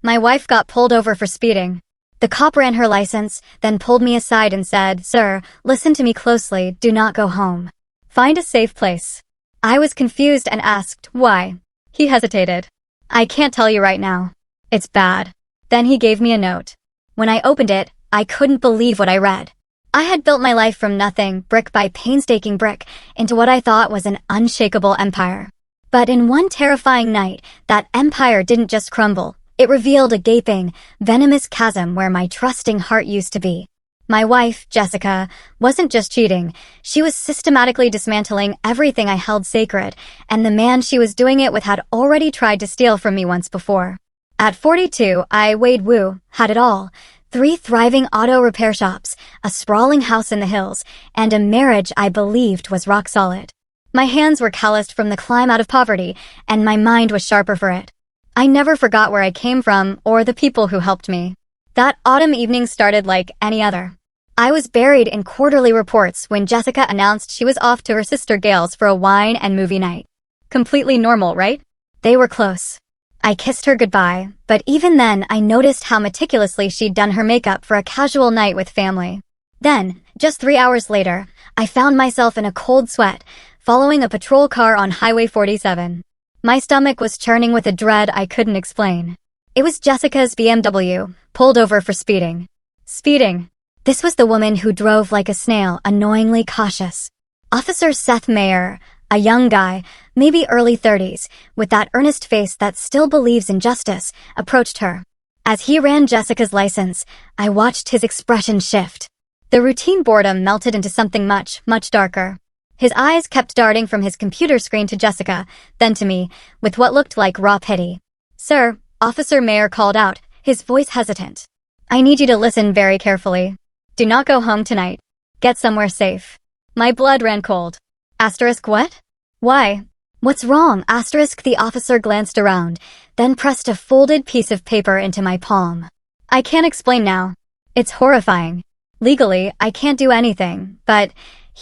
My wife got pulled over for speeding. The cop ran her license, then pulled me aside and said, "Sir, listen to me closely, do not go home. Find a safe place." I was confused and asked, "Why?" He hesitated. "I can't tell you right now. It's bad." Then he gave me a note. When I opened it, I couldn't believe what I read. I had built my life from nothing, brick by painstaking brick, into what I thought was an unshakable empire. But in one terrifying night, that empire didn't just crumble. It revealed a gaping, venomous chasm where my trusting heart used to be. My wife, Jessica, wasn't just cheating. She was systematically dismantling everything I held sacred, and the man she was doing it with had already tried to steal from me once before. At 42, I, Wade Wu, had it all. 3 thriving auto repair shops, a sprawling house in the hills, and a marriage I believed was rock solid. My hands were calloused from the climb out of poverty, and my mind was sharper for it. I never forgot where I came from or the people who helped me. That autumn evening started like any other. I was buried in quarterly reports when Jessica announced she was off to her sister Gail's for a wine and movie night. Completely normal, right? They were close. I kissed her goodbye, but even then I noticed how meticulously she'd done her makeup for a casual night with family. Then, just 3 hours later, I found myself in a cold sweat, following a patrol car on Highway 47. My stomach was churning with a dread I couldn't explain. It was Jessica's BMW, pulled over for speeding. Speeding. This was the woman who drove like a snail, annoyingly cautious. Officer Seth Mayer, a young guy, maybe early 30s, with that earnest face that still believes in justice, approached her. As he ran Jessica's license, I watched his expression shift. The routine boredom melted into something much, much darker. His eyes kept darting from his computer screen to Jessica, then to me, with what looked like raw pity. "Sir," Officer Mayer called out, his voice hesitant. "I need you to listen very carefully. Do not go home tonight. Get somewhere safe." My blood ran cold. Asterisk what? Why? What's wrong? Asterisk the officer glanced around, then pressed a folded piece of paper into my palm. "I can't explain now. It's horrifying. Legally, I can't do anything, but..."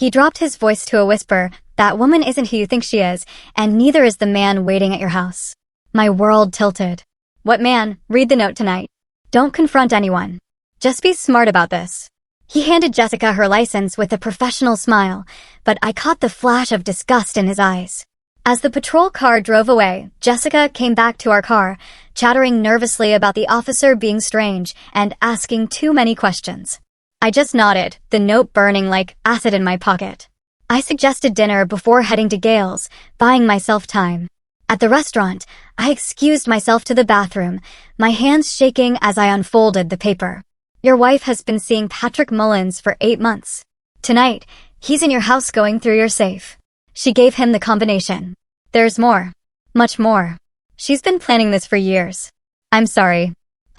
He dropped his voice to a whisper, "That woman isn't who you think she is, and neither is the man waiting at your house." My world tilted. "What man? Read the note tonight. Don't confront anyone. Just be smart about this." He handed Jessica her license with a professional smile, but I caught the flash of disgust in his eyes. As the patrol car drove away, Jessica came back to our car, chattering nervously about the officer being strange and asking too many questions. I just nodded, the note burning like acid in my pocket. I suggested dinner before heading to Gail's, buying myself time. At the restaurant, I excused myself to the bathroom, my hands shaking as I unfolded the paper. "Your wife has been seeing Patrick Mullins for 8 months. Tonight, he's in your house going through your safe." She gave him the combination. "There's more. Much more. She's been planning this for years. I'm sorry.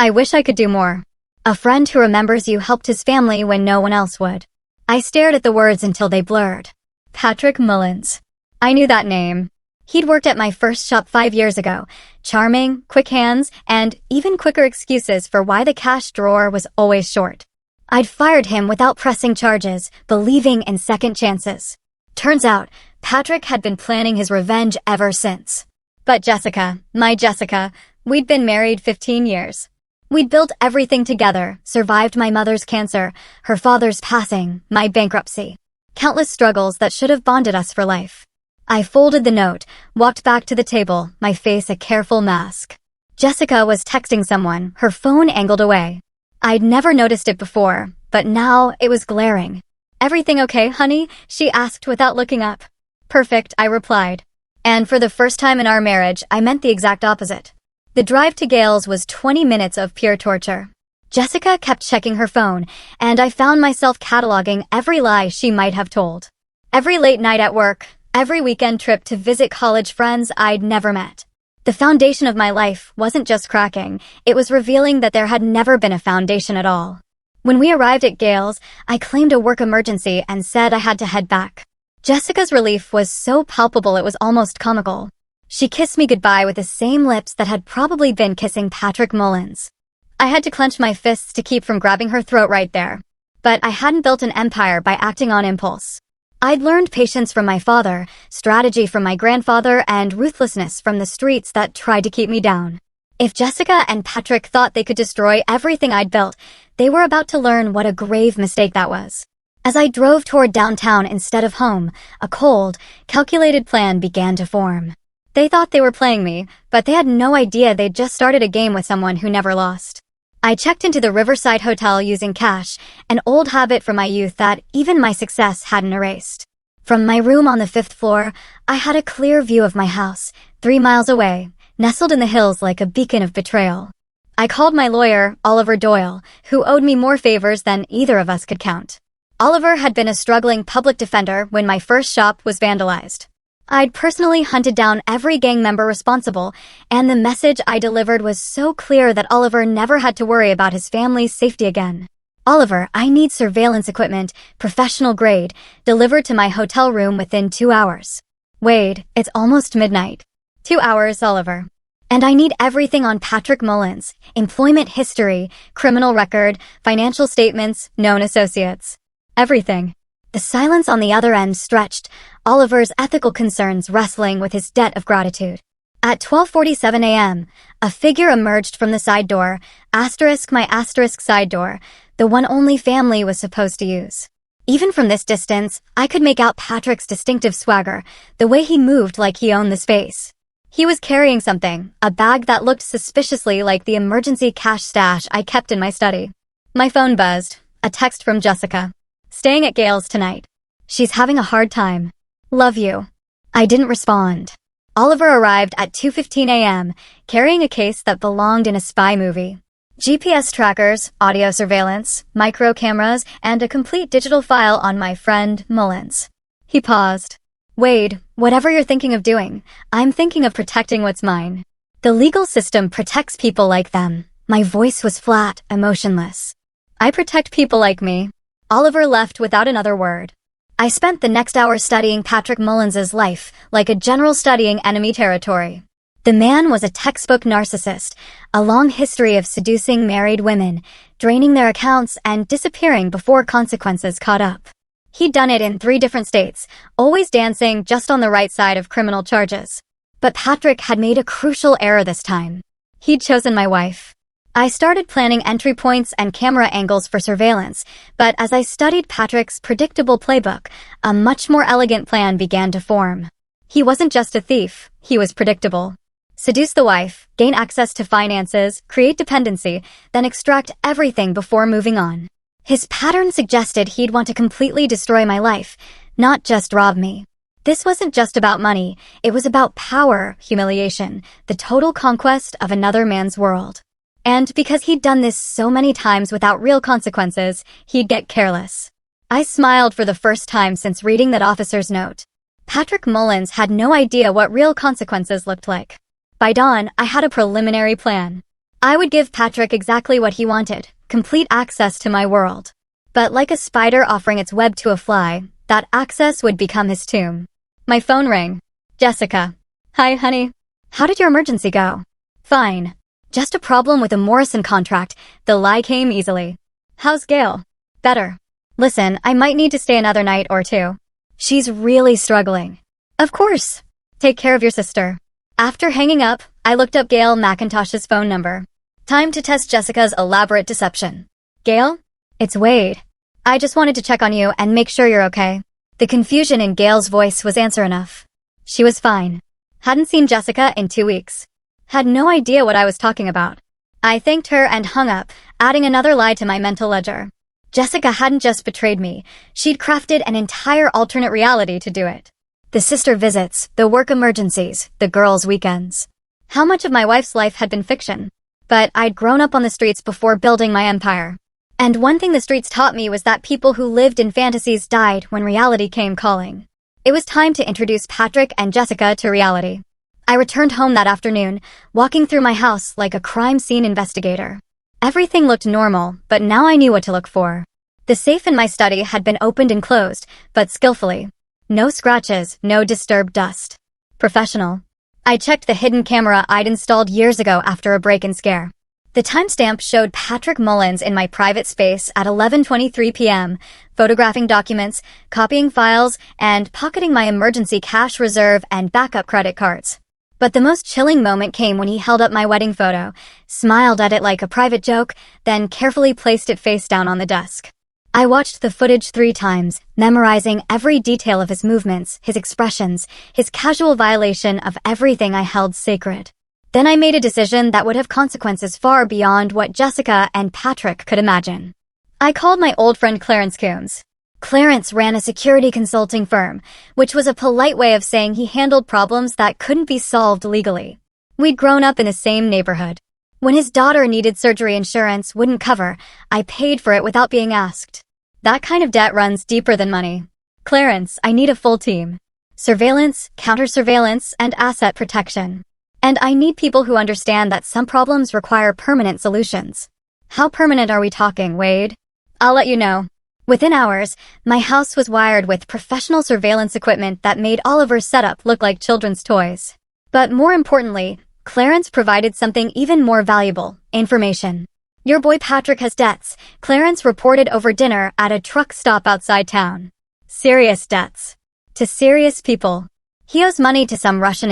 I wish I could do more. A friend who remembers you helped his family when no one else would." I stared at the words until they blurred. Patrick Mullins. I knew that name. He'd worked at my first shop 5 years ago. Charming, quick hands, and even quicker excuses for why the cash drawer was always short. I'd fired him without pressing charges, believing in second chances. Turns out, Patrick had been planning his revenge ever since. But Jessica, my Jessica, we'd been married 15 years. We'd built everything together, survived my mother's cancer, her father's passing, my bankruptcy. Countless struggles that should have bonded us for life. I folded the note, walked back to the table, my face a careful mask. Jessica was texting someone, her phone angled away. I'd never noticed it before, but now it was glaring. "Everything okay, honey?" she asked without looking up. "Perfect," I replied. And for the first time in our marriage, I meant the exact opposite. The drive to Gail's was 20 minutes of pure torture. Jessica kept checking her phone, and I found myself cataloging every lie she might have told. Every late night at work, every weekend trip to visit college friends I'd never met. The foundation of my life wasn't just cracking, it was revealing that there had never been a foundation at all. When we arrived at Gail's, I claimed a work emergency and said I had to head back. Jessica's relief was so palpable it was almost comical. She kissed me goodbye with the same lips that had probably been kissing Patrick Mullins. I had to clench my fists to keep from grabbing her throat right there. But I hadn't built an empire by acting on impulse. I'd learned patience from my father, strategy from my grandfather, and ruthlessness from the streets that tried to keep me down. If Jessica and Patrick thought they could destroy everything I'd built, they were about to learn what a grave mistake that was. As I drove toward downtown instead of home, a cold, calculated plan began to form. They thought they were playing me, but they had no idea they'd just started a game with someone who never lost. I checked into the Riverside Hotel using cash, an old habit from my youth that even my success hadn't erased. From my room on the 5th floor, I had a clear view of my house, 3 miles away, nestled in the hills like a beacon of betrayal. I called my lawyer, Oliver Doyle, who owed me more favors than either of us could count. Oliver had been a struggling public defender when my first shop was vandalized. I'd personally hunted down every gang member responsible, and the message I delivered was so clear that Oliver never had to worry about his family's safety again. Oliver, I need surveillance equipment, professional grade, delivered to my hotel room within 2 hours. Wade, it's almost midnight. 2 hours, Oliver. And I need everything on Patrick Mullins, employment history, criminal record, financial statements, known associates. Everything. The silence on the other end stretched, Oliver's ethical concerns wrestling with his debt of gratitude. At 12:47 a.m., a figure emerged from the side door, *my side door, the one only family was supposed to use. Even from this distance, I could make out Patrick's distinctive swagger, the way he moved like he owned the space. He was carrying something, a bag that looked suspiciously like the emergency cash stash I kept in my study. My phone buzzed, a text from Jessica. Staying at Gail's tonight. She's having a hard time. Love you. I didn't respond. Oliver arrived at 2:15 a.m., carrying a case that belonged in a spy movie. GPS trackers, audio surveillance, micro cameras, and a complete digital file on my friend Mullins. He paused. Wade, whatever you're thinking of doing, I'm thinking of protecting what's mine. The legal system protects people like them. My voice was flat, emotionless. I protect people like me. Oliver left without another word. I spent the next hour studying Patrick Mullins's life, like a general studying enemy territory. The man was a textbook narcissist, a long history of seducing married women, draining their accounts, and disappearing before consequences caught up. He'd done it in 3 different states, always dancing just on the right side of criminal charges. But Patrick had made a crucial error this time. He'd chosen my wife. I started planning entry points and camera angles for surveillance, but as I studied Patrick's predictable playbook, a much more elegant plan began to form. He wasn't just a thief, he was predictable. Seduce the wife, gain access to finances, create dependency, then extract everything before moving on. His pattern suggested he'd want to completely destroy my life, not just rob me. This wasn't just about money, it was about power, humiliation, the total conquest of another man's world. And because he'd done this so many times without real consequences, he'd get careless. I smiled for the first time since reading that officer's note. Patrick Mullins had no idea what real consequences looked like. By dawn, I had a preliminary plan. I would give Patrick exactly what he wanted, complete access to my world. But like a spider offering its web to a fly, that access would become his tomb. My phone rang. Jessica. Hi, honey. How did your emergency go? Fine. Just a problem with a Morrison contract. The lie came easily. How's Gail? Better. Listen, I might need to stay another night or 2. She's really struggling. Of course. Take care of your sister. After hanging up, I looked up Gail McIntosh's phone number. Time to test Jessica's elaborate deception. Gail? It's Wade. I just wanted to check on you and make sure you're okay. The confusion in Gail's voice was answer enough. She was fine. Hadn't seen Jessica in 2 weeks. Had no idea what I was talking about. I thanked her and hung up, adding another lie to my mental ledger. Jessica hadn't just betrayed me, she'd crafted an entire alternate reality to do it. The sister visits, the work emergencies, the girls' weekends. How much of my wife's life had been fiction? But I'd grown up on the streets before building my empire. And one thing the streets taught me was that people who lived in fantasies died when reality came calling. It was time to introduce Patrick and Jessica to reality. I returned home that afternoon, walking through my house like a crime scene investigator. Everything looked normal, but now I knew what to look for. The safe in my study had been opened and closed, but skillfully. No scratches, no disturbed dust. Professional. I checked the hidden camera I'd installed years ago after a break-in scare. The timestamp showed Patrick Mullins in my private space at 11:23 p.m., photographing documents, copying files, and pocketing my emergency cash reserve and backup credit cards. But the most chilling moment came when he held up my wedding photo, smiled at it like a private joke, then carefully placed it face down on the desk. I watched the footage 3 times, memorizing every detail of his movements, his expressions, his casual violation of everything I held sacred. Then I made a decision that would have consequences far beyond what Jessica and Patrick could imagine. I called my old friend Clarence Coombs. Clarence ran a security consulting firm, which was a polite way of saying he handled problems that couldn't be solved legally. We'd grown up in the same neighborhood. When his daughter needed surgery insurance wouldn't cover, I paid for it without being asked. That kind of debt runs deeper than money. Clarence, I need a full team. Surveillance, counter-surveillance, and asset protection. And I need people who understand that some problems require permanent solutions. How permanent are we talking, Wade? I'll let you know. Within hours, my house was wired with professional surveillance equipment that made Oliver's setup look like children's toys. But more importantly, Clarence provided something even more valuable: information. Your boy Patrick has debts, Clarence reported over dinner at a truck stop outside town. Serious debts. To serious people. He owes money to some Russian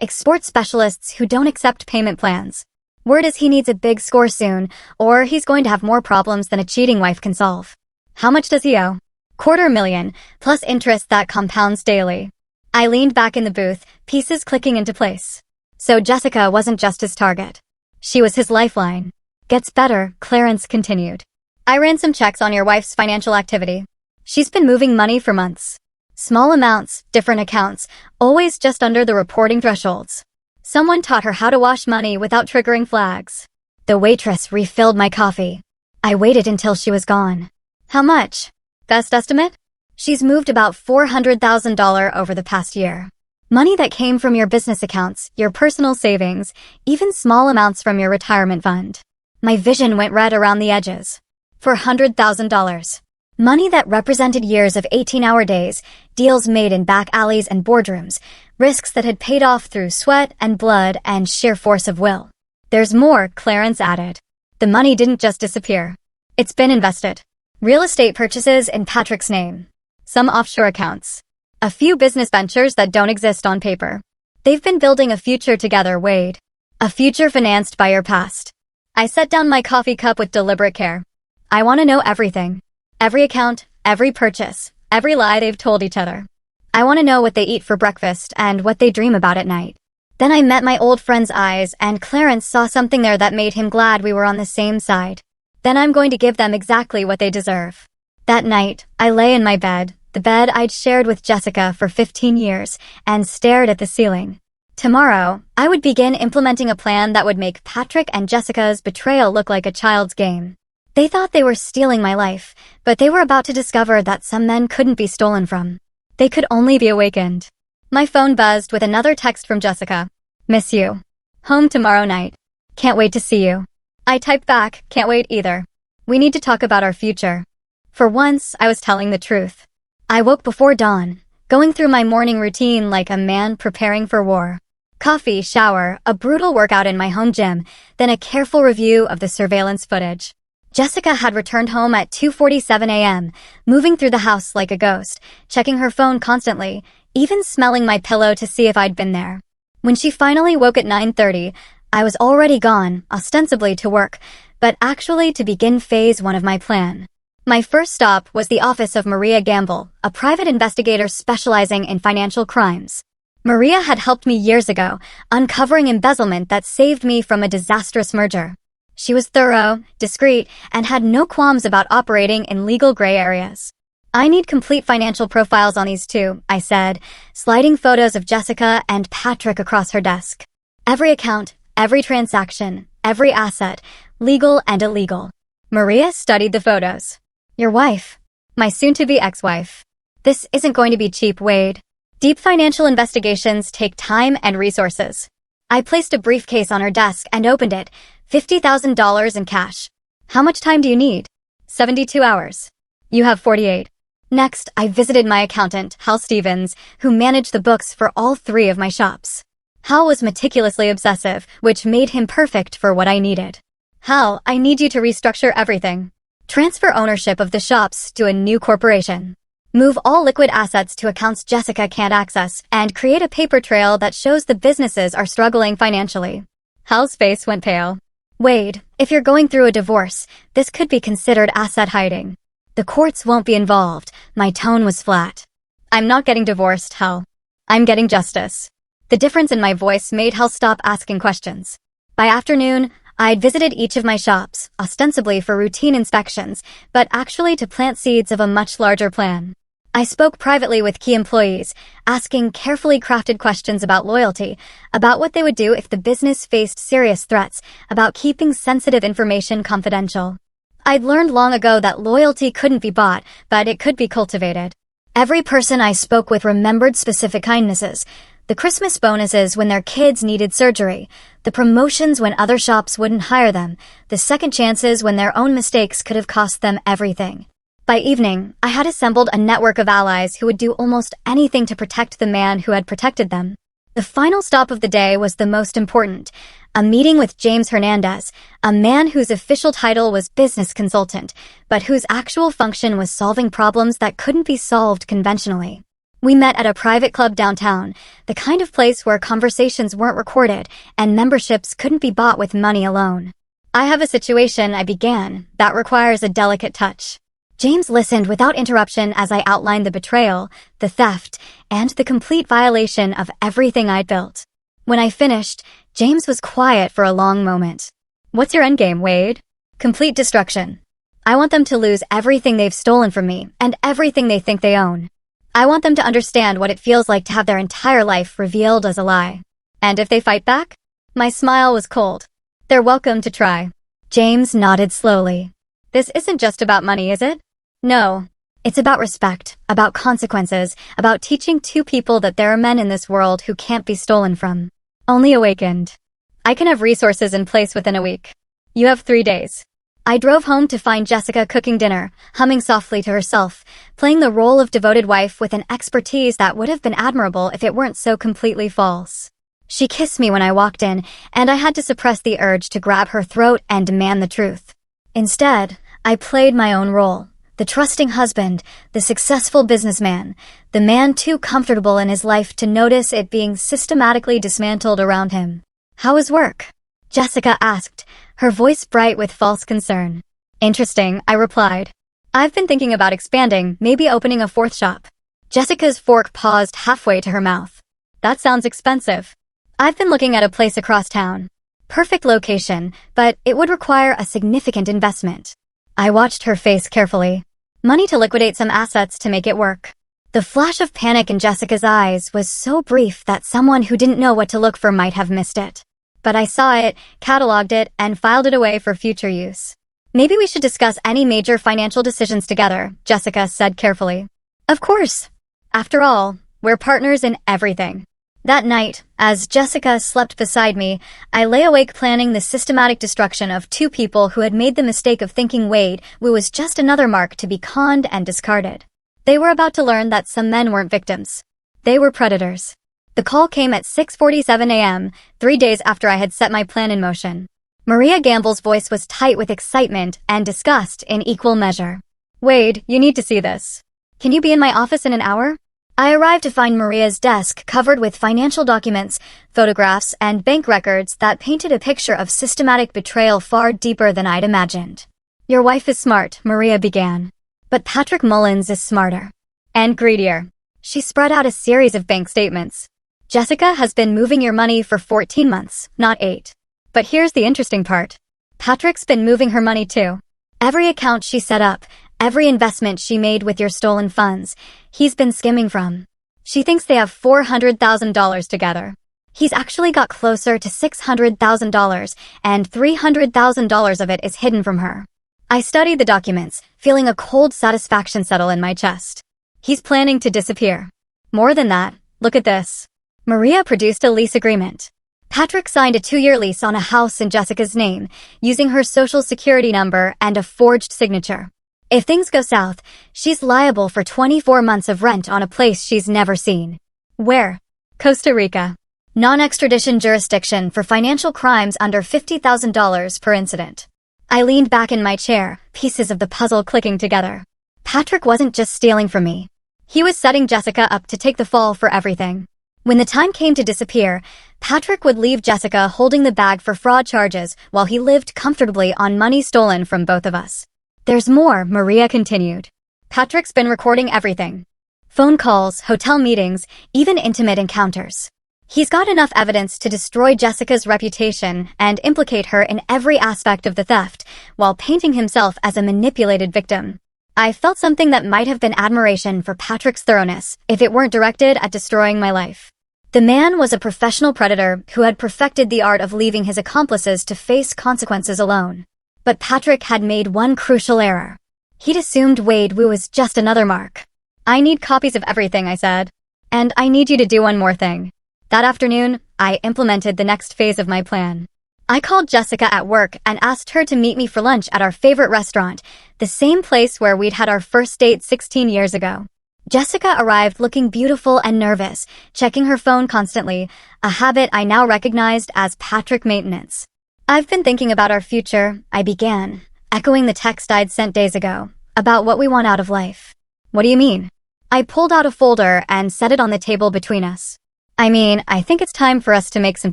export specialists who don't accept payment plans. Word is he needs a big score soon, or he's going to have more problems than a cheating wife can solve. How much does he owe? $250,000, plus interest that compounds daily. I leaned back in the booth, pieces clicking into place. So Jessica wasn't just his target. She was his lifeline. Gets better, Clarence continued. I ran some checks on your wife's financial activity. She's been moving money for months. Small amounts, different accounts, always just under the reporting thresholds. Someone taught her how to wash money without triggering flags. The waitress refilled my coffee. I waited until she was gone. How much? Best estimate? She's moved about $400,000 over the past year. Money that came from your business accounts, your personal savings, even small amounts from your retirement fund. My vision went red around the edges. $400,000. Money that represented years of 18-hour days, deals made in back alleys and boardrooms, risks that had paid off through sweat and blood and sheer force of will. There's more, Clarence added. The money didn't just disappear. It's been invested. Real estate purchases in Patrick's name. Some offshore accounts. A few business ventures that don't exist on paper. They've been building a future together, Wade. A future financed by your past. I set down my coffee cup with deliberate care. I want to know everything. Every account, every purchase, every lie they've told each other. I want to know what they eat for breakfast and what they dream about at night. Then I met my old friend's eyes, and Clarence saw something there that made him glad we were on the same side. Then I'm going to give them exactly what they deserve. That night, I lay in my bed, the bed I'd shared with Jessica for 15 years, and stared at the ceiling. Tomorrow, I would begin implementing a plan that would make Patrick and Jessica's betrayal look like a child's game. They thought they were stealing my life, but they were about to discover that some men couldn't be stolen from. They could only be awakened. My phone buzzed with another text from Jessica. Miss you. Home tomorrow night. Can't wait to see you. I typed back, can't wait either. We need to talk about our future. For once, I was telling the truth. I woke before dawn, going through my morning routine like a man preparing for war. Coffee, shower, a brutal workout in my home gym, then a careful review of the surveillance footage. Jessica had returned home at 2:47 a.m., moving through the house like a ghost, checking her phone constantly, even smelling my pillow to see if I'd been there. When she finally woke at 9:30, I was already gone, ostensibly to work, but actually to begin phase 1 of my plan. My first stop was the office of Maria Gamble, a private investigator specializing in financial crimes. Maria had helped me years ago, uncovering embezzlement that saved me from a disastrous merger. She was thorough, discreet, and had no qualms about operating in legal gray areas. I need complete financial profiles on these two, I said, sliding photos of Jessica and Patrick across her desk. Every account, every transaction, every asset, legal and illegal. Maria studied the photos. Your wife. My soon-to-be ex-wife. This isn't going to be cheap, Wade. Deep financial investigations take time and resources. I placed a briefcase on her desk and opened it, $50,000 in cash. How much time do you need? 72 hours. You have 48. Next, I visited my accountant, Hal Stevens, who managed the books for all 3 of my shops. Hal was meticulously obsessive, which made him perfect for what I needed. Hal, I need you to restructure everything. Transfer ownership of the shops to a new corporation. Move all liquid assets to accounts Jessica can't access, and create a paper trail that shows the businesses are struggling financially. Hal's face went pale. Wade, if you're going through a divorce, this could be considered asset hiding. The courts won't be involved. My tone was flat. I'm not getting divorced, Hal. I'm getting justice. The difference in my voice made Hal stop asking questions. By afternoon, I'd visited each of my shops, ostensibly for routine inspections, but actually to plant seeds of a much larger plan. I spoke privately with key employees, asking carefully crafted questions about loyalty, about what they would do if the business faced serious threats, about keeping sensitive information confidential. I'd learned long ago that loyalty couldn't be bought, but it could be cultivated. Every person I spoke with remembered specific kindnesses: the Christmas bonuses when their kids needed surgery, the promotions when other shops wouldn't hire them, the second chances when their own mistakes could have cost them everything. By evening, I had assembled a network of allies who would do almost anything to protect the man who had protected them. The final stop of the day was the most important: a meeting with James Hernandez, a man whose official title was business consultant, but whose actual function was solving problems that couldn't be solved conventionally. We met at a private club downtown, the kind of place where conversations weren't recorded and memberships couldn't be bought with money alone. I have a situation, I began, that requires a delicate touch. James listened without interruption as I outlined the betrayal, the theft, and the complete violation of everything I'd built. When I finished, James was quiet for a long moment. What's your endgame, Wade? Complete destruction. I want them to lose everything they've stolen from me and everything they think they own. I want them to understand what it feels like to have their entire life revealed as a lie. And if they fight back? My smile was cold. They're welcome to try. James nodded slowly. This isn't just about money, is it? No. It's about respect, about consequences, about teaching two people that there are men in this world who can't be stolen from. Only awakened. I can have resources in place within a week. You have 3 days. I drove home to find Jessica cooking dinner, humming softly to herself, playing the role of devoted wife with an expertise that would have been admirable if it weren't so completely false. She kissed me when I walked in, and I had to suppress the urge to grab her throat and demand the truth. Instead, I played my own role. The trusting husband, the successful businessman, the man too comfortable in his life to notice it being systematically dismantled around him. How is work? Jessica asked, her voice bright with false concern. Interesting, I replied. I've been thinking about expanding, maybe opening a 4th shop. Jessica's fork paused halfway to her mouth. That sounds expensive. I've been looking at a place across town. Perfect location, but it would require a significant investment. I watched her face carefully. Money to liquidate some assets to make it work. The flash of panic in Jessica's eyes was so brief that someone who didn't know what to look for might have missed it. But I saw it, cataloged it, and filed it away for future use. Maybe we should discuss any major financial decisions together, Jessica said carefully. Of course. After all, we're partners in everything. That night, as Jessica slept beside me, I lay awake planning the systematic destruction of two people who had made the mistake of thinking Wade was just another mark to be conned and discarded. They were about to learn that some men weren't victims. They were predators. The call came at 6:47 a.m., 3 days after I had set my plan in motion. Maria Gamble's voice was tight with excitement and disgust in equal measure. Wade, you need to see this. Can you be in my office in an hour? I arrived to find Maria's desk covered with financial documents, photographs, and bank records that painted a picture of systematic betrayal far deeper than I'd imagined. Your wife is smart, Maria began. But Patrick Mullins is smarter. And greedier. She spread out a series of bank statements. Jessica has been moving your money for 14 months, not 8. But here's the interesting part. Patrick's been moving her money too. Every account she set up, every investment she made with your stolen funds, he's been skimming from. She thinks they have $400,000 together. He's actually got closer to $600,000, and $300,000 of it is hidden from her. I studied the documents, feeling a cold satisfaction settle in my chest. He's planning to disappear. More than that, look at this. Maria produced a lease agreement. Patrick signed a 2-year lease on a house in Jessica's name, using her social security number and a forged signature. If things go south, she's liable for 24 months of rent on a place she's never seen. Where? Costa Rica. Non-extradition jurisdiction for financial crimes under $50,000 per incident. I leaned back in my chair, pieces of the puzzle clicking together. Patrick wasn't just stealing from me. He was setting Jessica up to take the fall for everything. When the time came to disappear, Patrick would leave Jessica holding the bag for fraud charges while he lived comfortably on money stolen from both of us. There's more, Maria continued. Patrick's been recording everything. Phone calls, hotel meetings, even intimate encounters. He's got enough evidence to destroy Jessica's reputation and implicate her in every aspect of the theft, while painting himself as a manipulated victim. I felt something that might have been admiration for Patrick's thoroughness if it weren't directed at destroying my life. The man was a professional predator who had perfected the art of leaving his accomplices to face consequences alone. But Patrick had made one crucial error. He'd assumed Wade Wu was just another mark. I need copies of everything, I said. And I need you to do one more thing. That afternoon, I implemented the next phase of my plan. I called Jessica at work and asked her to meet me for lunch at our favorite restaurant, the same place where we'd had our first date 16 years ago. Jessica arrived looking beautiful and nervous, checking her phone constantly, a habit I now recognized as Patrick maintenance. I've been thinking about our future, I began, echoing the text I'd sent days ago, about what we want out of life. What do you mean? I pulled out a folder and set it on the table between us. I think it's time for us to make some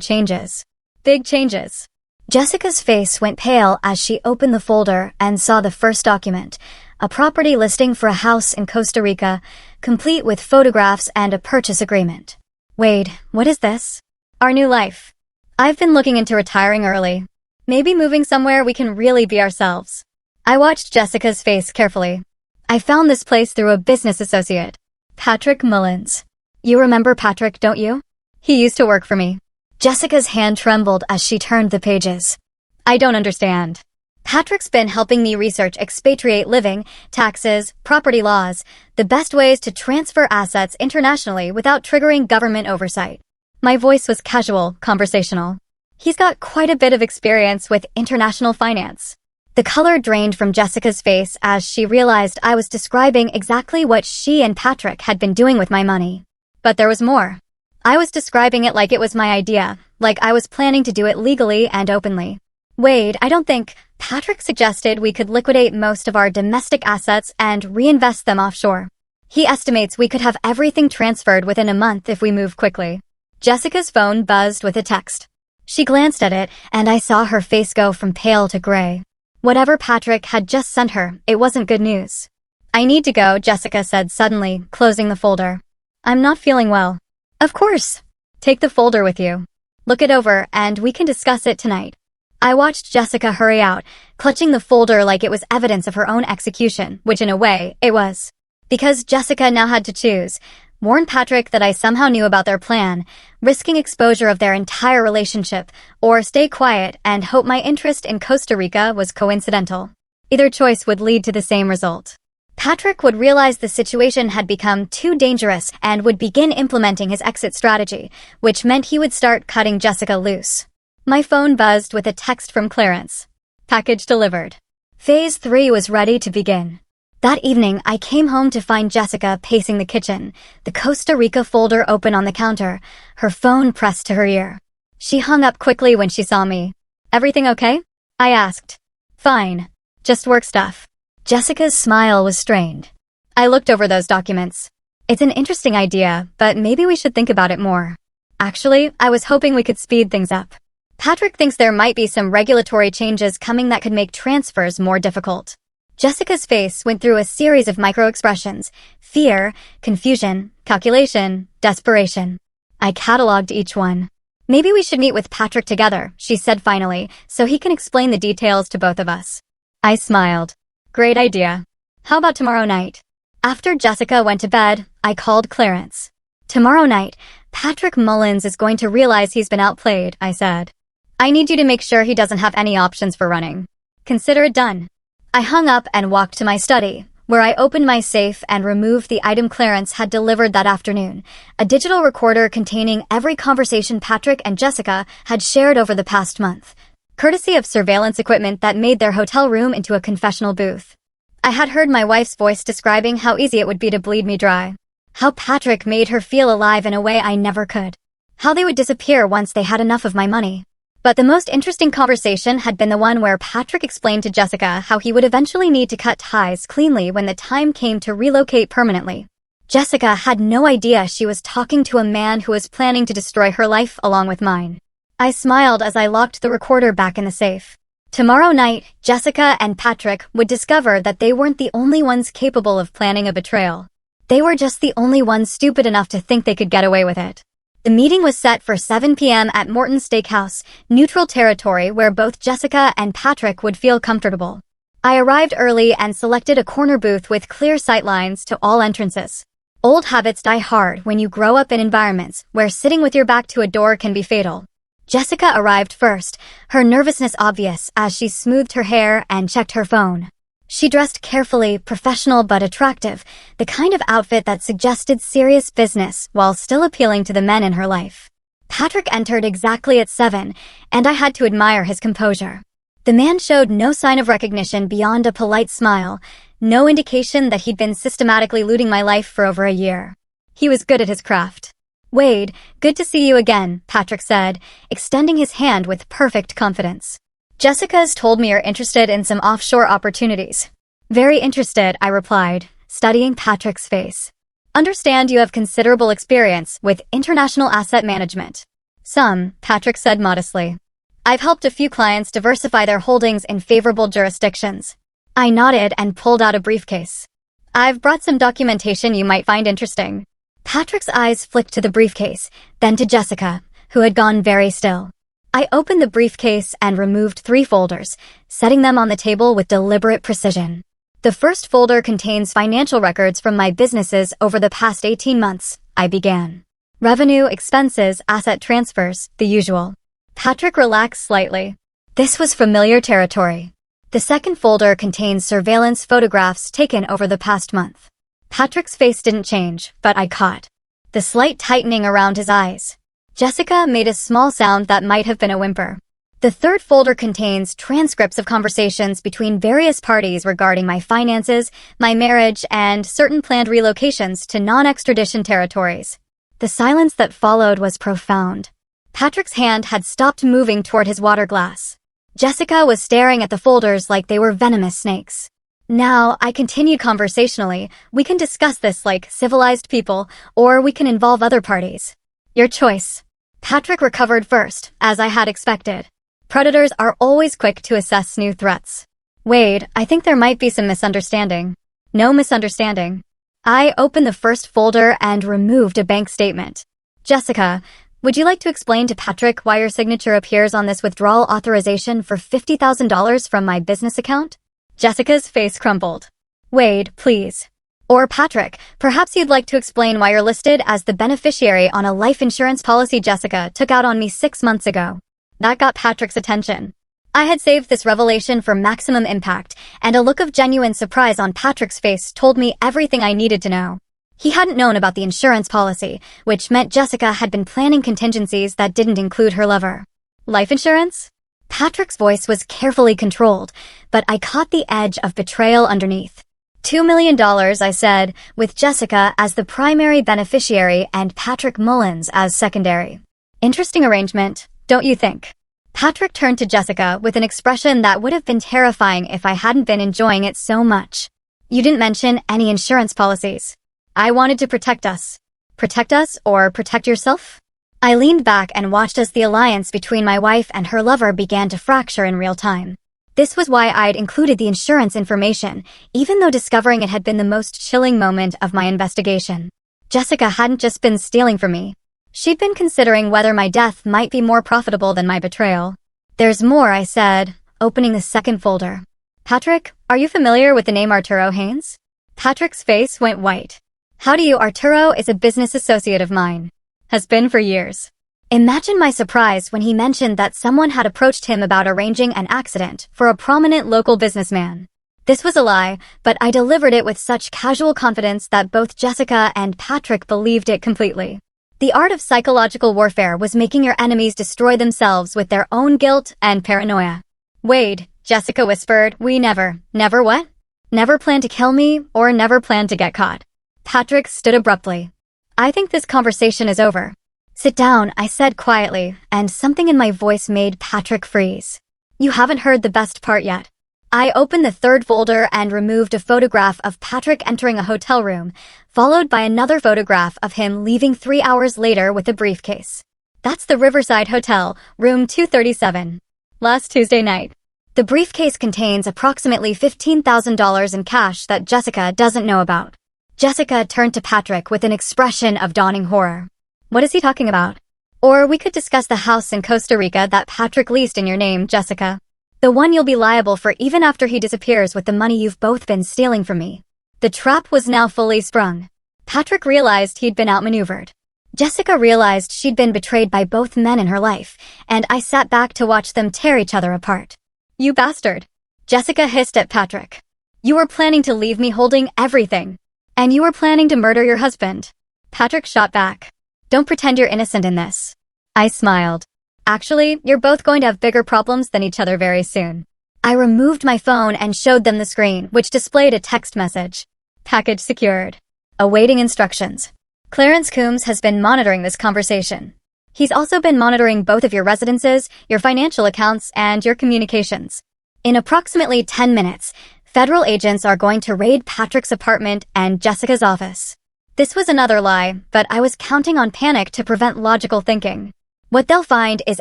changes. Big changes. Jessica's face went pale as she opened the folder and saw the first document, a property listing for a house in Costa Rica, complete with photographs and a purchase agreement. Wade, what is this? Our new life. I've been looking into retiring early. Maybe moving somewhere we can really be ourselves. I watched Jessica's face carefully. I found this place through a business associate, Patrick Mullins. You remember Patrick, don't you? He used to work for me. Jessica's hand trembled as she turned the pages. I don't understand. Patrick's been helping me research expatriate living, taxes, property laws, the best ways to transfer assets internationally without triggering government oversight. My voice was casual, conversational. He's got quite a bit of experience with international finance. The color drained from Jessica's face as she realized I was describing exactly what she and Patrick had been doing with my money. But there was more. I was describing it like it was my idea, like I was planning to do it legally and openly. Wade, I don't think... Patrick suggested we could liquidate most of our domestic assets and reinvest them offshore. He estimates we could have everything transferred within a month if we move quickly. Jessica's phone buzzed with a text. She glanced at it, and I saw her face go from pale to gray. Whatever Patrick had just sent her, it wasn't good news. I need to go, Jessica said suddenly, closing the folder. I'm not feeling well. Of course. Take the folder with you. Look it over, and we can discuss it tonight. I watched Jessica hurry out, clutching the folder like it was evidence of her own execution, which in a way, it was. Because Jessica now had to choose, warn Patrick that I somehow knew about their plan, risking exposure of their entire relationship, or stay quiet and hope my interest in Costa Rica was coincidental. Either choice would lead to the same result. Patrick would realize the situation had become too dangerous and would begin implementing his exit strategy, which meant he would start cutting Jessica loose. My phone buzzed with a text from Clarence. Package delivered. Phase 3 was ready to begin. That evening, I came home to find Jessica pacing the kitchen, the Costa Rica folder open on the counter, her phone pressed to her ear. She hung up quickly when she saw me. Everything okay? I asked. Fine. Just work stuff. Jessica's smile was strained. I looked over those documents. It's an interesting idea, but maybe we should think about it more. Actually, I was hoping we could speed things up. Patrick thinks there might be some regulatory changes coming that could make transfers more difficult. Jessica's face went through a series of micro-expressions: fear, confusion, calculation, desperation. I cataloged each one. Maybe we should meet with Patrick together, she said finally, so he can explain the details to both of us. I smiled. Great idea. How about tomorrow night? After Jessica went to bed, I called Clarence. Tomorrow night, Patrick Mullins is going to realize he's been outplayed, I said. I need you to make sure he doesn't have any options for running. Consider it done. I hung up and walked to my study, where I opened my safe and removed the item Clarence had delivered that afternoon, a digital recorder containing every conversation Patrick and Jessica had shared over the past month, courtesy of surveillance equipment that made their hotel room into a confessional booth. I had heard my wife's voice describing how easy it would be to bleed me dry, how Patrick made her feel alive in a way I never could, how they would disappear once they had enough of my money. But the most interesting conversation had been the one where Patrick explained to Jessica how he would eventually need to cut ties cleanly when the time came to relocate permanently. Jessica had no idea she was talking to a man who was planning to destroy her life along with mine. I smiled as I locked the recorder back in the safe. Tomorrow night, Jessica and Patrick would discover that they weren't the only ones capable of planning a betrayal. They were just the only ones stupid enough to think they could get away with it. The meeting was set for 7 p.m. at Morton's Steakhouse, neutral territory where both Jessica and Patrick would feel comfortable. I arrived early and selected a corner booth with clear sightlines to all entrances. Old habits die hard when you grow up in environments where sitting with your back to a door can be fatal. Jessica arrived first, her nervousness obvious as she smoothed her hair and checked her phone. She dressed carefully, professional but attractive, the kind of outfit that suggested serious business while still appealing to the men in her life. Patrick entered exactly at 7, and I had to admire his composure. The man showed no sign of recognition beyond a polite smile, no indication that he'd been systematically looting my life for over a year. He was good at his craft. "Wade, good to see you again," Patrick said, extending his hand with perfect confidence. "Jessica's told me you're interested in some offshore opportunities." "Very interested," I replied, studying Patrick's face. "Understand you have considerable experience with international asset management." "Some," Patrick said modestly. "I've helped a few clients diversify their holdings in favorable jurisdictions." I nodded and pulled out a briefcase. "I've brought some documentation you might find interesting." Patrick's eyes flicked to the briefcase, then to Jessica, who had gone very still. I opened the briefcase and removed 3 folders, setting them on the table with deliberate precision. The first folder contains financial records from my businesses over the past 18 months, I began. Revenue, expenses, asset transfers, the usual. Patrick relaxed slightly. This was familiar territory. The second folder contains surveillance photographs taken over the past month. Patrick's face didn't change, but I caught the slight tightening around his eyes. Jessica made a small sound that might have been a whimper. The third folder contains transcripts of conversations between various parties regarding my finances, my marriage, and certain planned relocations to non-extradition territories. The silence that followed was profound. Patrick's hand had stopped moving toward his water glass. Jessica was staring at the folders like they were venomous snakes. "Now," I continued conversationally, "we can discuss this like civilized people, or we can involve other parties. Your choice." Patrick recovered first, as I had expected. Predators are always quick to assess new threats. "Wade, I think there might be some misunderstanding." "No misunderstanding." I opened the first folder and removed a bank statement. "Jessica, would you like to explain to Patrick why your signature appears on this withdrawal authorization for $50,000 from my business account?" Jessica's face crumpled. "Wade, please." "Or Patrick, perhaps you'd like to explain why you're listed as the beneficiary on a life insurance policy Jessica took out on me 6 months ago." That got Patrick's attention. I had saved this revelation for maximum impact, and a look of genuine surprise on Patrick's face told me everything I needed to know. He hadn't known about the insurance policy, which meant Jessica had been planning contingencies that didn't include her lover. "Life insurance?" Patrick's voice was carefully controlled, but I caught the edge of betrayal underneath. $2 million, I said, with Jessica as the primary beneficiary and Patrick Mullins as secondary. Interesting arrangement, don't you think? Patrick turned to Jessica with an expression that would have been terrifying if I hadn't been enjoying it so much. "You didn't mention any insurance policies." "I wanted to protect us." "Protect us or protect yourself?" I leaned back and watched as the alliance between my wife and her lover began to fracture in real time. This was why I'd included the insurance information, even though discovering it had been the most chilling moment of my investigation. Jessica hadn't just been stealing from me. She'd been considering whether my death might be more profitable than my betrayal. "There's more," I said, opening the second folder. "Patrick, are you familiar with the name Arturo Haynes?" Patrick's face went white. "How do you? Arturo is a business associate of mine. Has been for years." Imagine my surprise when he mentioned that someone had approached him about arranging an accident for a prominent local businessman. This was a lie, but I delivered it with such casual confidence that both Jessica and Patrick believed it completely. The art of psychological warfare was making your enemies destroy themselves with their own guilt and paranoia. "Wade," Jessica whispered, "we never what? Never plan to kill me or never plan to get caught." Patrick stood abruptly. "I think this conversation is over." "Sit down," I said quietly, and something in my voice made Patrick freeze. "You haven't heard the best part yet." I opened the third folder and removed a photograph of Patrick entering a hotel room, followed by another photograph of him leaving 3 hours later with a briefcase. That's the Riverside Hotel, room 237. Last Tuesday night. The briefcase contains approximately $15,000 in cash that Jessica doesn't know about. Jessica turned to Patrick with an expression of dawning horror. What is he talking about? Or we could discuss the house in Costa Rica that Patrick leased in your name, Jessica. The one you'll be liable for even after he disappears with the money you've both been stealing from me. The trap was now fully sprung. Patrick realized he'd been outmaneuvered. Jessica realized she'd been betrayed by both men in her life, and I sat back to watch them tear each other apart. You bastard! Jessica hissed at Patrick. You were planning to leave me holding everything. And you were planning to murder your husband. Patrick shot back. Don't pretend you're innocent in this. I smiled. Actually, you're both going to have bigger problems than each other very soon. I removed my phone and showed them the screen, which displayed a text message. Package secured. Awaiting instructions. Clarence Coombs has been monitoring this conversation. He's also been monitoring both of your residences, your financial accounts, and your communications. In approximately 10 minutes, federal agents are going to raid Patrick's apartment and Jessica's office. This was another lie, but I was counting on panic to prevent logical thinking. What they'll find is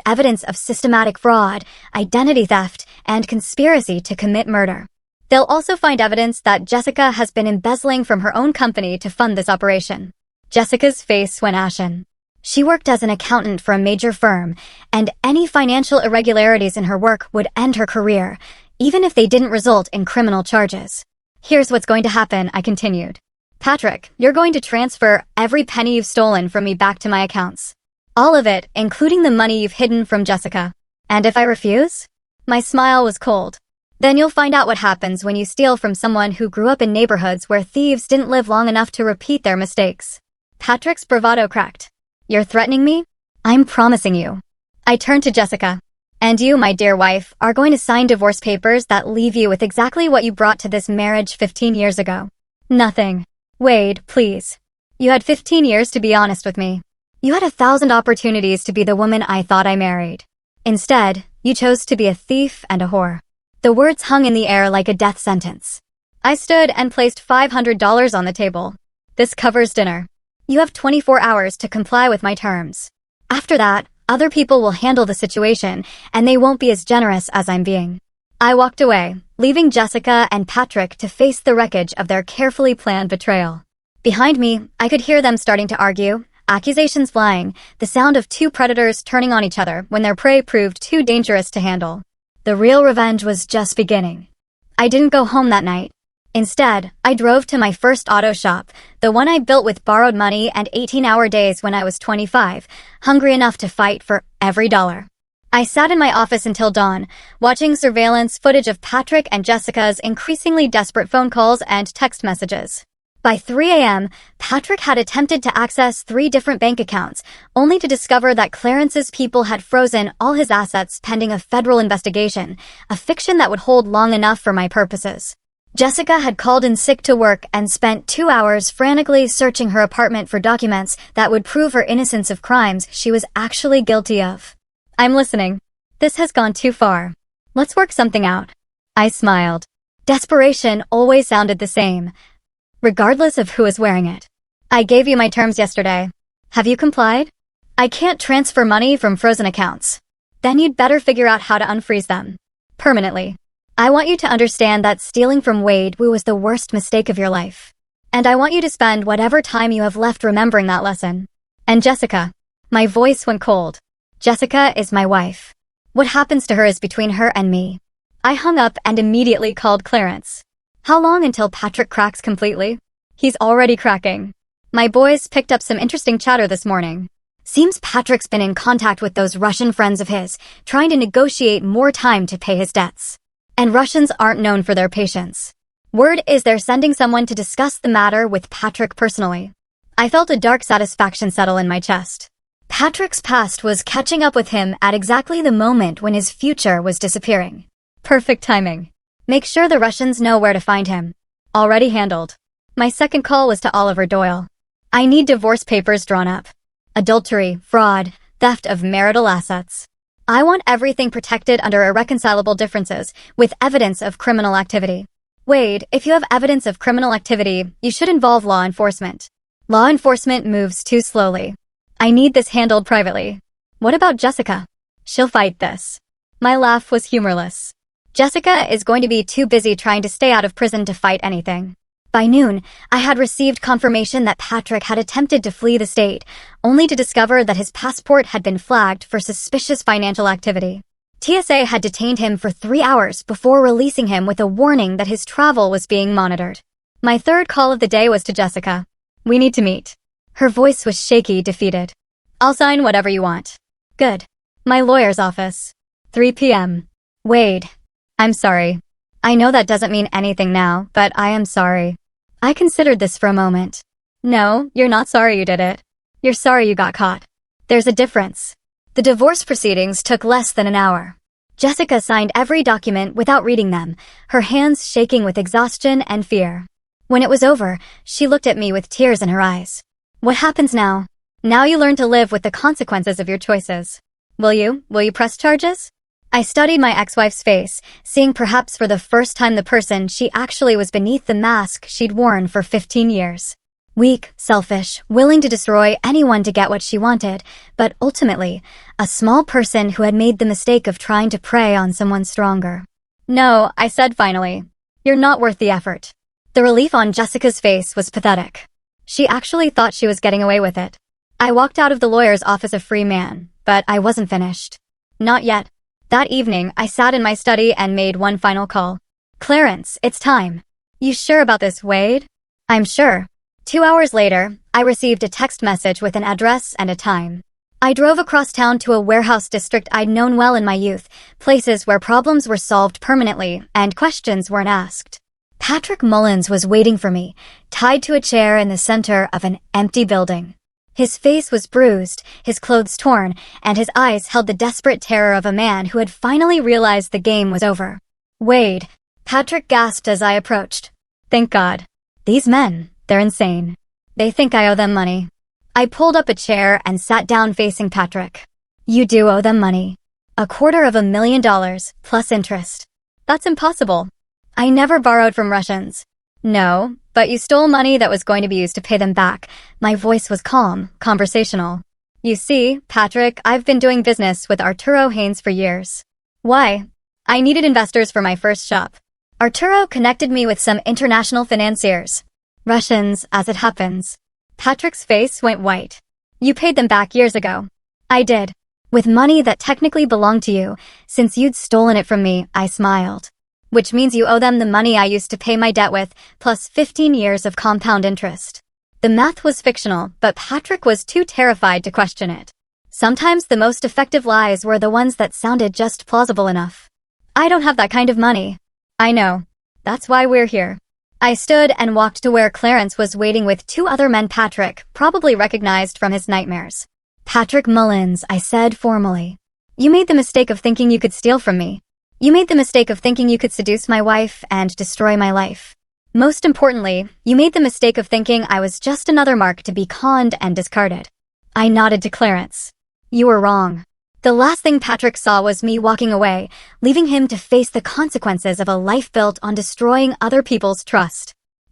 evidence of systematic fraud, identity theft, and conspiracy to commit murder. They'll also find evidence that Jessica has been embezzling from her own company to fund this operation. Jessica's face went ashen. She worked as an accountant for a major firm, and any financial irregularities in her work would end her career, even if they didn't result in criminal charges. Here's what's going to happen, I continued. Patrick, you're going to transfer every penny you've stolen from me back to my accounts. All of it, including the money you've hidden from Jessica. And if I refuse? My smile was cold. Then you'll find out what happens when you steal from someone who grew up in neighborhoods where thieves didn't live long enough to repeat their mistakes. Patrick's bravado cracked. You're threatening me? I'm promising you. I turned to Jessica. And you, my dear wife, are going to sign divorce papers that leave you with exactly what you brought to this marriage 15 years ago. Nothing. Wade, please. You had 15 years to be honest with me. You had 1,000 opportunities to be the woman I thought I married. Instead, you chose to be a thief and a whore. The words hung in the air like a death sentence. I stood and placed $500 on the table. This covers dinner. You have 24 hours to comply with my terms. After that, other people will handle the situation, and they won't be as generous as I'm being. I walked away, leaving Jessica and Patrick to face the wreckage of their carefully planned betrayal. Behind me, I could hear them starting to argue, accusations flying, the sound of two predators turning on each other when their prey proved too dangerous to handle. The real revenge was just beginning. I didn't go home that night. Instead, I drove to my first auto shop, the one I built with borrowed money and 18-hour days when I was 25, hungry enough to fight for every dollar. I sat in my office until dawn, watching surveillance footage of Patrick and Jessica's increasingly desperate phone calls and text messages. By 3 a.m., Patrick had attempted to access 3 different bank accounts, only to discover that Clarence's people had frozen all his assets pending a federal investigation, a fiction that would hold long enough for my purposes. Jessica had called in sick to work and spent 2 hours frantically searching her apartment for documents that would prove her innocence of crimes she was actually guilty of. I'm listening. This has gone too far. Let's work something out. I smiled. Desperation always sounded the same, regardless of who is wearing it. I gave you my terms yesterday. Have you complied? I can't transfer money from frozen accounts. Then you'd better figure out how to unfreeze them. Permanently. I want you to understand that stealing from Wade was the worst mistake of your life. And I want you to spend whatever time you have left remembering that lesson. And Jessica. My voice went cold. Jessica is my wife. What happens to her is between her and me. I hung up and immediately called Clarence. How long until Patrick cracks completely? He's already cracking. My boys picked up some interesting chatter this morning. Seems Patrick's been in contact with those Russian friends of his, trying to negotiate more time to pay his debts. And Russians aren't known for their patience. Word is they're sending someone to discuss the matter with Patrick personally. I felt a dark satisfaction settle in my chest. Patrick's past was catching up with him at exactly the moment when his future was disappearing. Perfect timing. Make sure the Russians know where to find him. Already handled. My second call was to Oliver Doyle. I need divorce papers drawn up. Adultery, fraud, theft of marital assets. I want everything protected under irreconcilable differences, with evidence of criminal activity. Wade, if you have evidence of criminal activity, you should involve law enforcement. Law enforcement moves too slowly. I need this handled privately. What about Jessica? She'll fight this. My laugh was humorless. Jessica is going to be too busy trying to stay out of prison to fight anything. By noon, I had received confirmation that Patrick had attempted to flee the state, only to discover that his passport had been flagged for suspicious financial activity. TSA had detained him for 3 hours before releasing him with a warning that his travel was being monitored. My third call of the day was to Jessica. We need to meet. Her voice was shaky, defeated. I'll sign whatever you want. Good. My lawyer's office. 3 p.m. Wade. I'm sorry. I know that doesn't mean anything now, but I am sorry. I considered this for a moment. No, you're not sorry you did it. You're sorry you got caught. There's a difference. The divorce proceedings took less than an hour. Jessica signed every document without reading them, her hands shaking with exhaustion and fear. When it was over, she looked at me with tears in her eyes. What happens now? Now you learn to live with the consequences of your choices. Will you press charges? I studied my ex-wife's face, seeing perhaps for the first time the person she actually was beneath the mask she'd worn for 15 years. Weak, selfish, willing to destroy anyone to get what she wanted, but ultimately, a small person who had made the mistake of trying to prey on someone stronger. No, I said finally. You're not worth the effort. The relief on Jessica's face was pathetic. She actually thought she was getting away with it. I walked out of the lawyer's office a free man, but I wasn't finished. Not yet. That evening, I sat in my study and made one final call. Clarence, it's time. You sure about this, Wade? I'm sure. 2 hours later, I received a text message with an address and a time. I drove across town to a warehouse district I'd known well in my youth, places where problems were solved permanently and questions weren't asked. Patrick Mullins was waiting for me, tied to a chair in the center of an empty building. His face was bruised, his clothes torn, and his eyes held the desperate terror of a man who had finally realized the game was over. Wade, Patrick gasped as I approached. Thank God. These men, they're insane. They think I owe them money. I pulled up a chair and sat down facing Patrick. You do owe them money. $250,000, plus interest. That's impossible. I never borrowed from Russians. No, but you stole money that was going to be used to pay them back. My voice was calm, conversational. You see, Patrick, I've been doing business with Arturo Haynes for years. Why? I needed investors for my first shop. Arturo connected me with some international financiers. Russians, as it happens. Patrick's face went white. You paid them back years ago. I did. With money that technically belonged to you, since you'd stolen it from me, I smiled. Which means you owe them the money I used to pay my debt with, plus 15 years of compound interest. The math was fictional, but Patrick was too terrified to question it. Sometimes the most effective lies were the ones that sounded just plausible enough. I don't have that kind of money. I know. That's why we're here. I stood and walked to where Clarence was waiting with 2 other men Patrick probably recognized from his nightmares. Patrick Mullins, I said formally. You made the mistake of thinking you could steal from me. You made the mistake of thinking you could seduce my wife and destroy my life. Most importantly, you made the mistake of thinking I was just another mark to be conned and discarded. I nodded to Clarence. You were wrong. The last thing Patrick saw was me walking away, leaving him to face the consequences of a life built on destroying other people's trust.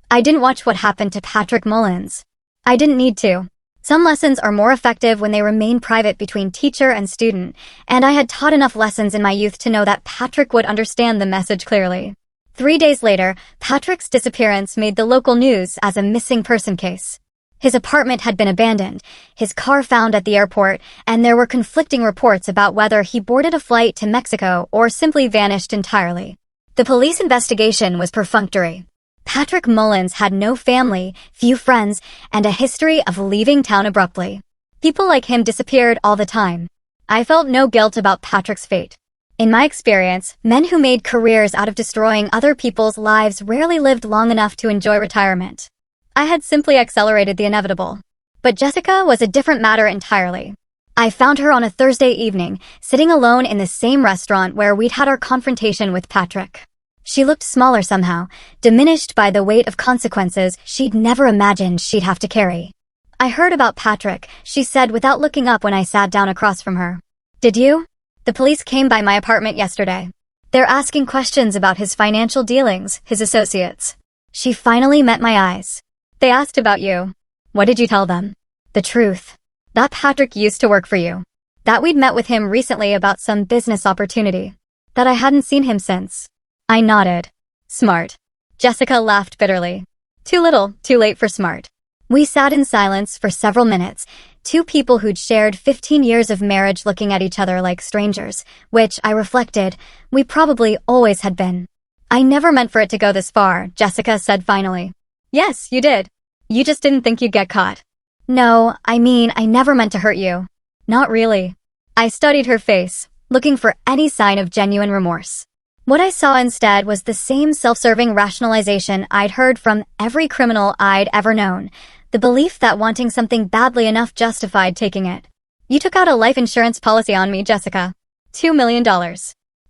I didn't watch what happened to Patrick Mullins. I didn't need to. Some lessons are more effective when they remain private between teacher and student, and I had taught enough lessons in my youth to know that Patrick would understand the message clearly. 3 days later, Patrick's disappearance made the local news as a missing person case. His apartment had been abandoned, his car found at the airport, and there were conflicting reports about whether he boarded a flight to Mexico or simply vanished entirely. The police investigation was perfunctory. Patrick Mullins had no family, few friends, and a history of leaving town abruptly. People like him disappeared all the time. I felt no guilt about Patrick's fate. In my experience, men who made careers out of destroying other people's lives rarely lived long enough to enjoy retirement. I had simply accelerated the inevitable. But Jessica was a different matter entirely. I found her on a Thursday evening, sitting alone in the same restaurant where we'd had our confrontation with Patrick. She looked smaller somehow, diminished by the weight of consequences she'd never imagined she'd have to carry. I heard about Patrick, she said without looking up when I sat down across from her. Did you? The police came by my apartment yesterday. They're asking questions about his financial dealings, his associates. She finally met my eyes. They asked about you. What did you tell them? The truth. That Patrick used to work for you. That we'd met with him recently about some business opportunity. That I hadn't seen him since. I nodded. Smart. Jessica laughed bitterly. Too little, too late for smart. We sat in silence for several minutes, two people who'd shared 15 years of marriage looking at each other like strangers, which, I reflected, we probably always had been. I never meant for it to go this far, Jessica said finally. Yes, you did. You just didn't think you'd get caught. No, I mean, I never meant to hurt you. Not really. I studied her face, looking for any sign of genuine remorse. What I saw instead was the same self-serving rationalization I'd heard from every criminal I'd ever known, the belief that wanting something badly enough justified taking it. You took out a life insurance policy on me, Jessica. $2 million.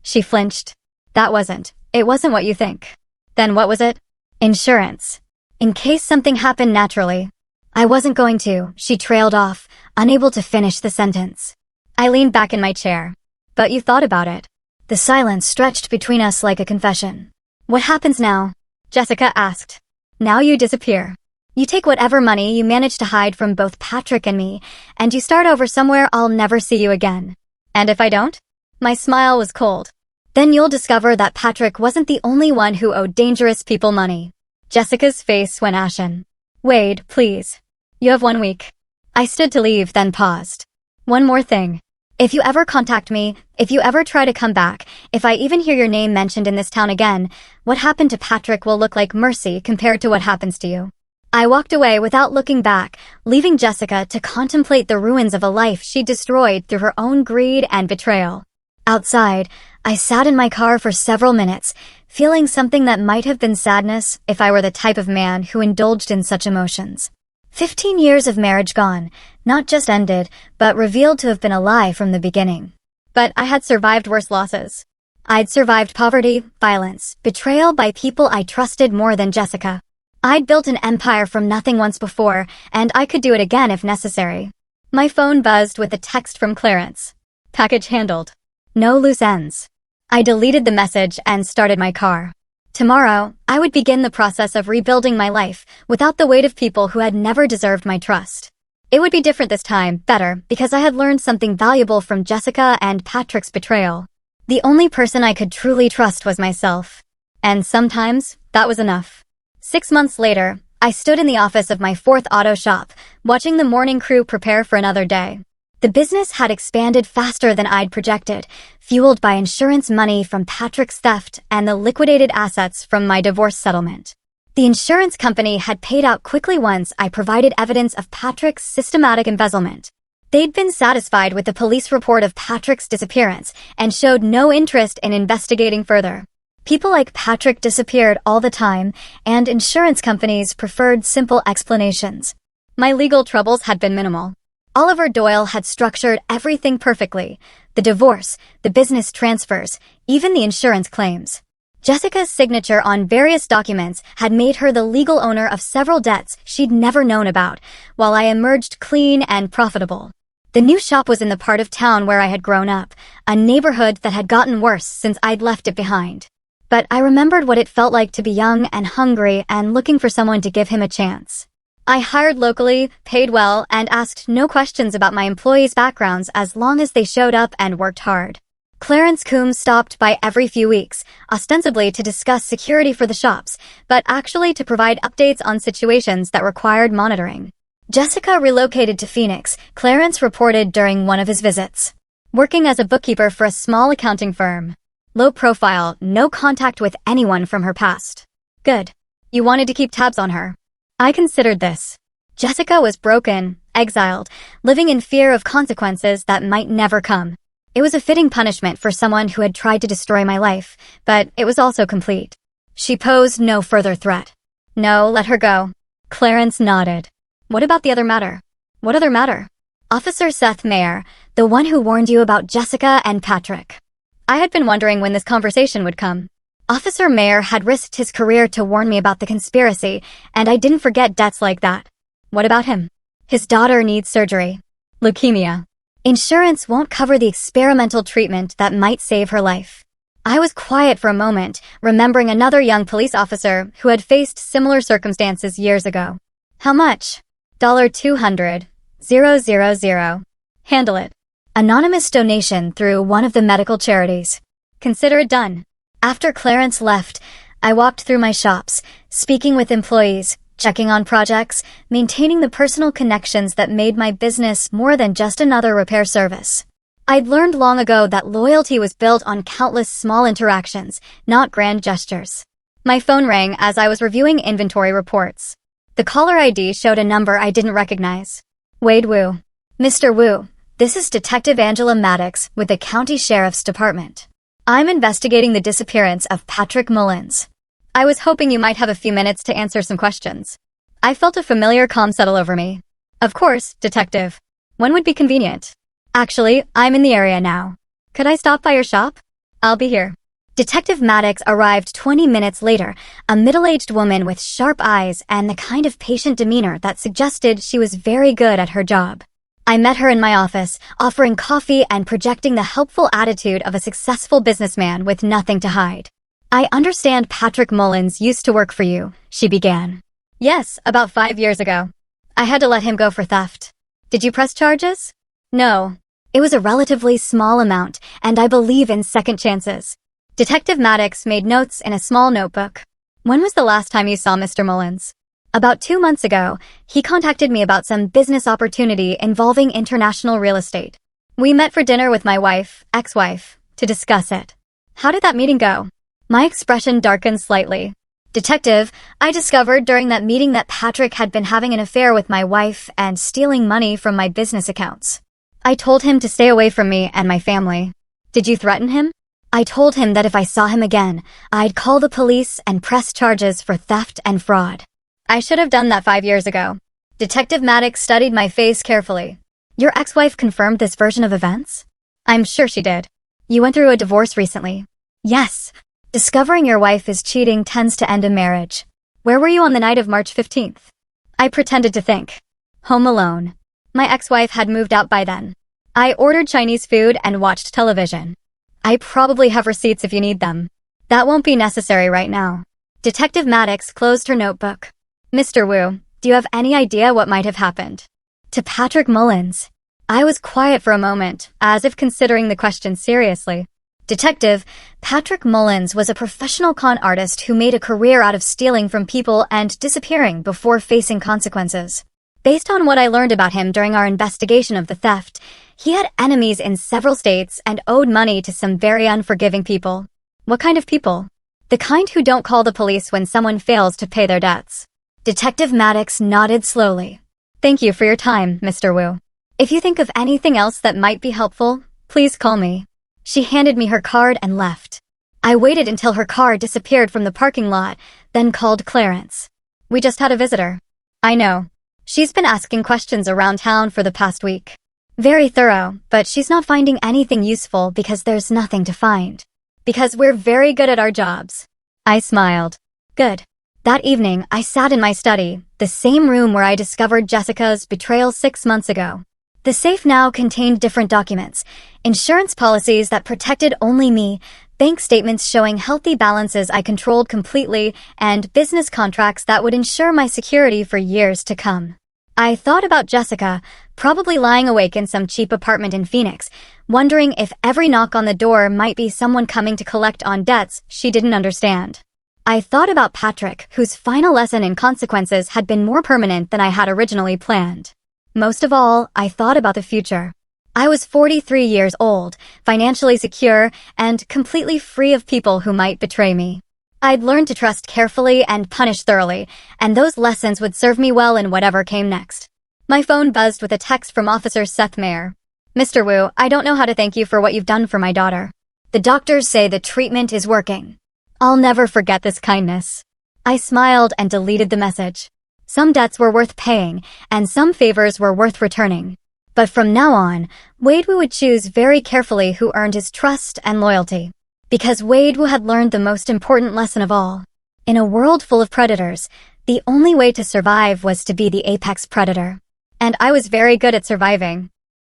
She flinched. It wasn't what you think. Then what was it? Insurance. In case something happened naturally. I wasn't going to, she trailed off, unable to finish the sentence. I leaned back in my chair. But you thought about it. The silence stretched between us like a confession. What happens now? Jessica asked. Now you disappear. You take whatever money you manage to hide from both Patrick and me, and you start over somewhere I'll never see you again. And if I don't? My smile was cold. Then you'll discover that Patrick wasn't the only one who owed dangerous people money. Jessica's face went ashen. Wade, please. You have 1 week. I stood to leave, then paused. One more thing. If you ever contact me, if you ever try to come back, if I even hear your name mentioned in this town again, what happened to Patrick will look like mercy compared to what happens to you. I walked away without looking back, leaving Jessica to contemplate the ruins of a life she destroyed through her own greed and betrayal. Outside, I sat in my car for several minutes, feeling something that might have been sadness if I were the type of man who indulged in such emotions. 15 years of marriage gone, not just ended, but revealed to have been a lie from the beginning. But I had survived worse losses. I'd survived poverty, violence, betrayal by people I trusted more than Jessica. I'd built an empire from nothing once before, and I could do it again if necessary. My phone buzzed with a text from Clarence. Package handled. No loose ends. I deleted the message and started my car. Tomorrow, I would begin the process of rebuilding my life without the weight of people who had never deserved my trust. It would be different this time, better, because I had learned something valuable from Jessica and Patrick's betrayal. The only person I could truly trust was myself. And sometimes, that was enough. 6 months later, I stood in the office of my fourth auto shop, watching the morning crew prepare for another day. The business had expanded faster than I'd projected, fueled by insurance money from Patrick's theft and the liquidated assets from my divorce settlement. The insurance company had paid out quickly once I provided evidence of Patrick's systematic embezzlement. They'd been satisfied with the police report of Patrick's disappearance and showed no interest in investigating further. People like Patrick disappeared all the time, and insurance companies preferred simple explanations. My legal troubles had been minimal. Oliver Doyle had structured everything perfectly: the divorce, the business transfers, even the insurance claims. Jessica's signature on various documents had made her the legal owner of several debts she'd never known about, while I emerged clean and profitable. The new shop was in the part of town where I had grown up, a neighborhood that had gotten worse since I'd left it behind. But I remembered what it felt like to be young and hungry and looking for someone to give him a chance. I hired locally, paid well, and asked no questions about my employees' backgrounds as long as they showed up and worked hard. Clarence Coombs stopped by every few weeks, ostensibly to discuss security for the shops, but actually to provide updates on situations that required monitoring. Jessica relocated to Phoenix, Clarence reported during one of his visits. Working as a bookkeeper for a small accounting firm. Low profile, no contact with anyone from her past. Good. You wanted to keep tabs on her. I considered this. Jessica was broken, exiled, living in fear of consequences that might never come. It was a fitting punishment for someone who had tried to destroy my life, but it was also complete. She posed no further threat. No, let her go. Clarence nodded. What about the other matter? What other matter? Officer Seth Mayer, the one who warned you about Jessica and Patrick. I had been wondering when this conversation would come. Officer Mayer had risked his career to warn me about the conspiracy, and I didn't forget debts like that. What about him? His daughter needs surgery. Leukemia. Insurance won't cover the experimental treatment that might save her life. I was quiet for a moment, remembering another young police officer who had faced similar circumstances years ago. How much? $200,000. Handle it. Anonymous donation through one of the medical charities. Consider it done. After Clarence left, I walked through my shops, speaking with employees, checking on projects, maintaining the personal connections that made my business more than just another repair service. I'd learned long ago that loyalty was built on countless small interactions, not grand gestures. My phone rang as I was reviewing inventory reports. The caller ID showed a number I didn't recognize. Wade Wu. Mr. Wu, this is Detective Angela Maddox with the County Sheriff's Department. I'm investigating the disappearance of Patrick Mullins. I was hoping you might have a few minutes to answer some questions. I felt a familiar calm settle over me. Of course, Detective. When would be convenient? Actually, I'm in the area now. Could I stop by your shop? I'll be here. Detective Maddox arrived 20 minutes later, a middle-aged woman with sharp eyes and the kind of patient demeanor that suggested she was very good at her job. I met her in my office, offering coffee and projecting the helpful attitude of a successful businessman with nothing to hide. I understand Patrick Mullins used to work for you, she began. Yes, about 5 years ago. I had to let him go for theft. Did you press charges? No. It was a relatively small amount, and I believe in second chances. Detective Maddox made notes in a small notebook. When was the last time you saw Mr. Mullins? About 2 months ago, he contacted me about some business opportunity involving international real estate. We met for dinner with my wife, ex-wife, to discuss it. How did that meeting go? My expression darkened slightly. Detective, I discovered during that meeting that Patrick had been having an affair with my wife and stealing money from my business accounts. I told him to stay away from me and my family. Did you threaten him? I told him that if I saw him again, I'd call the police and press charges for theft and fraud. I should have done that 5 years ago. Detective Maddox studied my face carefully. Your ex-wife confirmed this version of events? I'm sure she did. You went through a divorce recently. Yes. Discovering your wife is cheating tends to end a marriage. Where were you on the night of March 15th? I pretended to think. Home alone. My ex-wife had moved out by then. I ordered Chinese food and watched television. I probably have receipts if you need them. That won't be necessary right now. Detective Maddox closed her notebook. Mr. Wu, do you have any idea what might have happened? To Patrick Mullins. I was quiet for a moment, as if considering the question seriously. Detective, Patrick Mullins was a professional con artist who made a career out of stealing from people and disappearing before facing consequences. Based on what I learned about him during our investigation of the theft, he had enemies in several states and owed money to some very unforgiving people. What kind of people? The kind who don't call the police when someone fails to pay their debts. Detective Maddox nodded slowly. Thank you for your time, Mr. Wu. If you think of anything else that might be helpful, please call me. She handed me her card and left. I waited until her car disappeared from the parking lot, then called Clarence. We just had a visitor. I know. She's been asking questions around town for the past week. Very thorough, but she's not finding anything useful because there's nothing to find. Because we're very good at our jobs. I smiled. Good. That evening, I sat in my study, the same room where I discovered Jessica's betrayal 6 months ago. The safe now contained different documents, insurance policies that protected only me, bank statements showing healthy balances I controlled completely, and business contracts that would ensure my security for years to come. I thought about Jessica, probably lying awake in some cheap apartment in Phoenix, wondering if every knock on the door might be someone coming to collect on debts she didn't understand. I thought about Patrick, whose final lesson in consequences had been more permanent than I had originally planned. Most of all, I thought about the future. I was 43 years old, financially secure, and completely free of people who might betray me. I'd learned to trust carefully and punish thoroughly, and those lessons would serve me well in whatever came next. My phone buzzed with a text from Officer Seth Mayer. Mr. Wu, I don't know how to thank you for what you've done for my daughter. The doctors say the treatment is working. I'll never forget this kindness. I smiled and deleted the message. Some debts were worth paying, and some favors were worth returning. But from now on, Wade Wu would choose very carefully who earned his trust and loyalty. Because Wade Wu had learned the most important lesson of all. In a world full of predators, the only way to survive was to be the apex predator. And I was very good at surviving.